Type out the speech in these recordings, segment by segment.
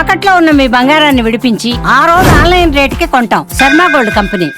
తాకట్లో ఉన్న మీ బంగారాన్ని విడిపించి ఆ రోజు ఆన్లైన్ రేటుకి కొంటాం. Sharma gold company.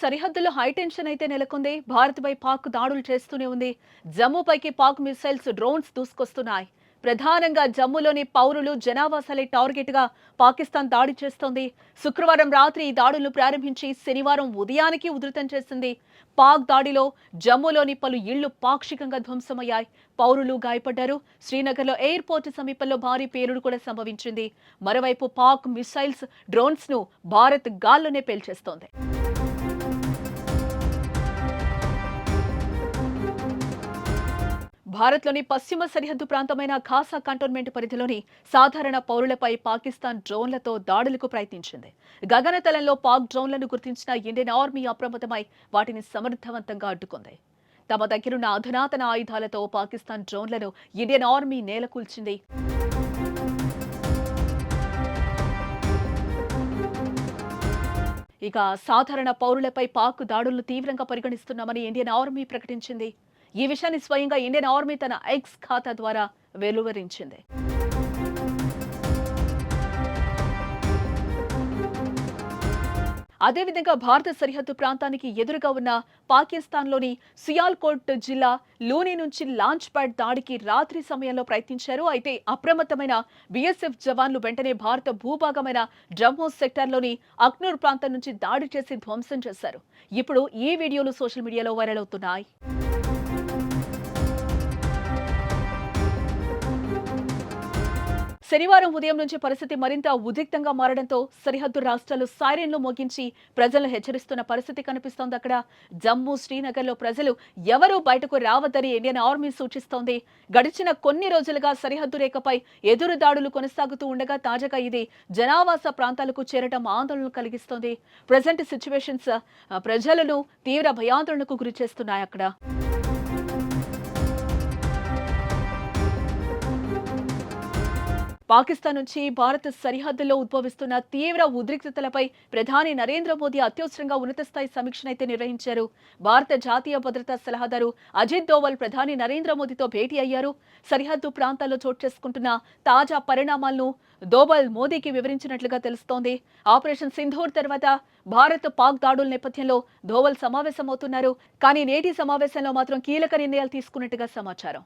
సరిహద్దులో హైటెన్షన్ అయితే నెలకొంది. భారత్పై పాక్ దాడులు చేస్తూనే ఉంది. జమ్మూపైకి పాక్ మిసైల్స్, డ్రోన్స్ దూసుకొస్తున్నాయి. ప్రధానంగా జమ్మూలోని పౌరులు, జనావాసాలే టార్గెట్ గా పాకిస్తాన్ దాడి చేస్తోంది. శుక్రవారం రాత్రి ఈ దాడులను ప్రారంభించి శనివారం ఉదయానికి ఉధృతం చేసింది. పాక్ దాడిలో జమ్మూలోని పలు ఇళ్లు పాక్షికంగా ధ్వంసమయ్యాయి. పౌరులు గాయపడ్డారు. శ్రీనగర్లో ఎయిర్పోర్ట్ సమీపంలో భారీ పేలుడు కూడా సంభవించింది. మరోవైపు పాక్ మిసైల్స్, డ్రోన్స్ ను భారత్ గాల్లోనే పేల్చేస్తోంది. భారత్లోని పశ్చిమ సరిహద్దు ప్రాంతమైన ఖాసా కంటోన్మెంట్ పరిధిలోని సాధారణ పౌరులపై పాకిస్తాన్ డ్రోన్లతో దాడులకు ప్రయత్నించింది. గగనతలంలో పాక్ డ్రోన్లను గుర్తించిన ఇండియన్ ఆర్మీ అప్రమత్తమై వాటిని సమర్థవంతంగా అడ్డుకుంది. తమ దగ్గరున్న అధునాతన ఆయుధాలతో పాకిస్తాన్ డ్రోన్లను ఇండియన్ ఆర్మీ నేలకూల్చింది. ఇక సాధారణ పౌరులపై పాక్ దాడులను తీవ్రంగా పరిగణిస్తున్నామని ఇండియన్ ఆర్మీ ప్రకటించింది. ఈ విషయాన్ని స్వయంగా ఇండియన్ ఆర్మీ తన ఎక్స్ ఖాతా ద్వారా వెలువరించింది. అదేవిధంగా భారత సరిహద్దు ప్రాంతానికి ఎదురుగా ఉన్న పాకిస్తాన్లోని సియాల్కోట్ జిల్లా లూని నుంచి లాంచ్ ప్యాడ్ దాడికి రాత్రి సమయంలో ప్రయత్నించారు. అయితే అప్రమత్తమైన బీఎస్ఎఫ్ జవాన్లు వెంటనే భారత భూభాగమైన జమ్మూ సెక్టార్లోని అక్నూర్ ప్రాంతం నుంచి దాడి చేసి ధ్వంసం చేశారు. ఇప్పుడు ఈ వీడియోలు సోషల్ మీడియాలో వైరల్ అవుతున్నాయి. శనివారం ఉదయం నుంచి పరిస్థితి మరింత ఉద్రిక్తంగా మారడంతో సరిహద్దు రాష్ట్రాలు సైరన్లు మోగించి ప్రజలను హెచ్చరిస్తున్న పరిస్థితి కనిపిస్తోంది. అక్కడ జమ్మూ, శ్రీనగర్లో ప్రజలు ఎవరూ బయటకు రావద్దని ఇండియన్ ఆర్మీ సూచిస్తోంది. గడిచిన కొన్ని రోజులుగా సరిహద్దు రేఖపై ఎదురు దాడులు కొనసాగుతూ ఉండగా తాజాగా ఇది జనావాస ప్రాంతాలకు చేరడం ఆందోళన కలిగిస్తోంది. ప్రజెంట్ సిచ్యువేషన్స్ ప్రజలను తీవ్ర భయాందోళనకు గురి చేస్తున్నాయి. అక్కడ పాకిస్తాన్ నుంచి భారత సరిహద్దుల్లో ఉద్భవిస్తున్న తీవ్ర ఉద్రిక్తతలపై ప్రధాని నరేంద్ర మోదీ అత్యవసరంగా ఉన్నత స్థాయి సమీక్షనైతే నిర్వహించారు. భారత జాతీయ భద్రతా సలహాదారు అజిత్ దోవల్ ప్రధాని నరేంద్ర మోదీతో భేటీ అయ్యారు. సరిహద్దు ప్రాంతాల్లో చోటు చేసుకుంటున్న తాజా పరిణామాలను దోవల్ మోదీకి వివరించినట్లుగా తెలుస్తోంది. ఆపరేషన్ సింధూర్ తర్వాత భారత్ పాక్ దాడుల నేపథ్యంలో దోవల్ సమావేశమవుతున్నారు. కానీ నేటి సమావేశంలో మాత్రం కీలక నిర్ణయాలు తీసుకున్నట్టుగా సమాచారం.